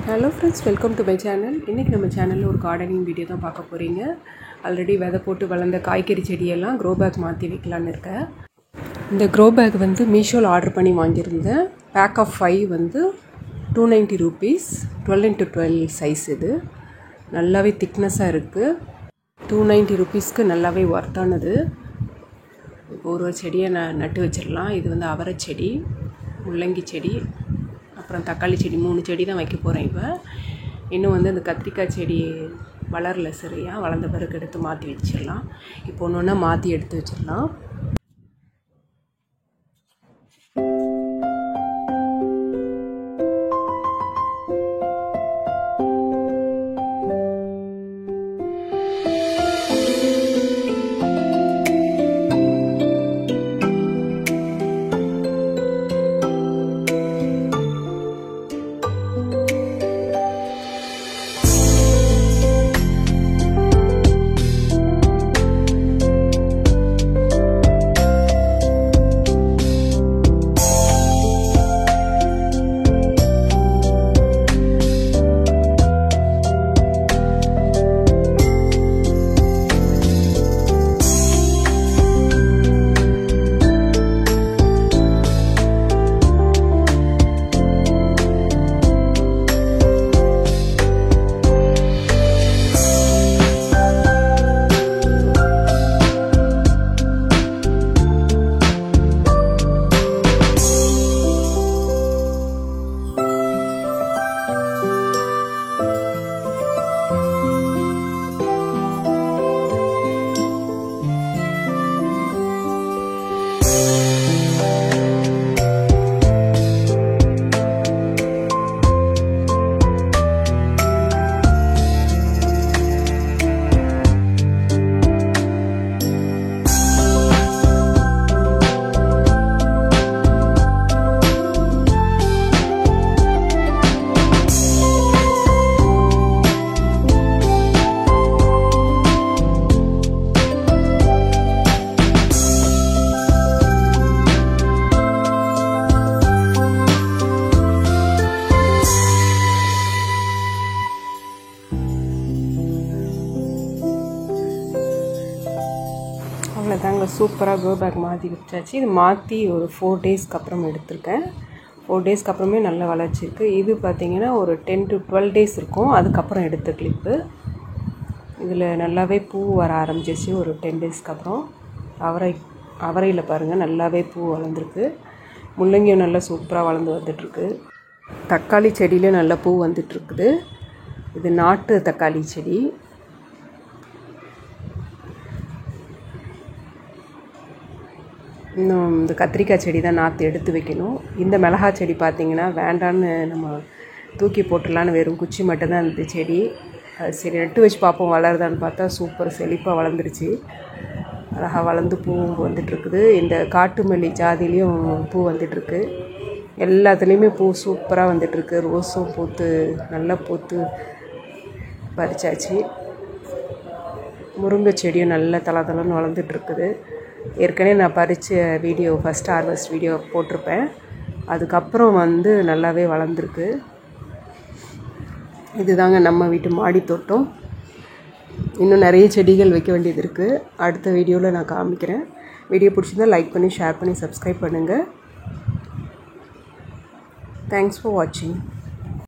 Hello friends, welcome to my channel. இன்னைக்கு நம்ம சேனல்ல ஒரு கார்டனிங் வீடியோ தான் பார்க்க போறீங்க. ஆல்ரெடி விதை போட்டு வளர்ந்த காய்கறி செடியெல்லாம் grow bag மாத்தி வைக்கலாம்னு இருக்கேன். இந்த grow bag வந்து மீஷோல ஆர்டர் பண்ணி வாங்கியிருந்தேன். Pack of 5 வந்து 290 rupees, 12x12 சைஸ் இது. நல்லாவே திக்னஸா இருக்கு. 290 rupeesக்கு நல்லாவே வர்த்தானது. ஒரு செடியை நட்டு வச்சிரலாம். இது வந்து அவரை செடி, முள்ளங்கி செடி, அப்புறம் தக்காளி செடி 3 செடி தான் வைக்க போகிறேன். இப்போ இன்னும் வந்து அந்த கத்திரிக்காய் செடி வளரல, சரியா வளர்ந்த பிறகு எடுத்து மாற்றி வச்சிடலாம். இப்போ ஒன்று ஒன்றா மாற்றி எடுத்து வச்சிடலாம். அவ்வளோதாங்க, சூப்பராக க்ரோ பேக் மாற்றி வச்சாச்சு. இது மாற்றி ஒரு 4 டேஸ்க்கு அப்புறம் எடுத்திருக்கேன். 4 டேஸ்க்கு அப்புறமே நல்லா வளர்ச்சிருக்கு. இது பார்த்திங்கன்னா ஒரு 10 to 12 டேஸ் இருக்கும். அதுக்கப்புறம் எடுத்த கிளிப்பு. இதில் நல்லாவே பூ வர ஆரம்பிச்சிச்சு ஒரு 10 டேஸ்க்கு அப்புறம். அவரையில் பாருங்கள் நல்லாவே பூ வளர்ந்துருக்கு. முள்ளங்கியும் நல்லா சூப்பராக வளர்ந்து வந்துட்டுருக்கு. தக்காளி செடியிலே நல்லா பூ வந்துட்டுருக்குது. இது நாட்டு தக்காளி செடி. இன்னும் இந்த கத்திரிக்காய் செடி தான் நாற்று எடுத்து வைக்கணும். இந்த மிளகாய் செடி பார்த்திங்கன்னா வேண்டான்னு நம்ம தூக்கி போட்டுடலான்னு வெறும் குச்சி மட்டும்தான் இந்த செடி. அது சரி நட்டு வச்சு பார்ப்போம் வளருதான்னு பார்த்தா சூப்பர் செழிப்பாக வளர்ந்துருச்சு. அழகாக வளர்ந்து பூவும் வந்துட்டுருக்குது. இந்த காட்டு மல்லி ஜாதிலையும் பூ வந்துட்டுருக்கு. எல்லாத்துலேயுமே பூ சூப்பராக வந்துட்டுருக்கு. ரோஸும் பூத்து நல்லா பூத்து பறிச்சாச்சு. முருங்கை செடியும் நல்லா தளன்னு வளர்ந்துட்டுருக்குது. ஏற்கனவே நான் பறித்த வீடியோ ஃபஸ்ட் ஹார்வெஸ்ட் வீடியோ போட்டிருப்பேன். அதுக்கப்புறம் வந்து நல்லாவே வளர்ந்துருக்கு. இதுதாங்க நம்ம வீட்டு மாடி தோட்டம். இன்னும் நிறைய செடிகள் வைக்க வேண்டியது இருக்குது. அடுத்த வீடியோவில் நான் காமிக்கிறேன். வீடியோ பிடிச்சிருந்தால் லைக் பண்ணி ஷேர் பண்ணி சப்ஸ்கிரைப் பண்ணுங்கள். தேங்க்ஸ் ஃபார் வாட்சிங்.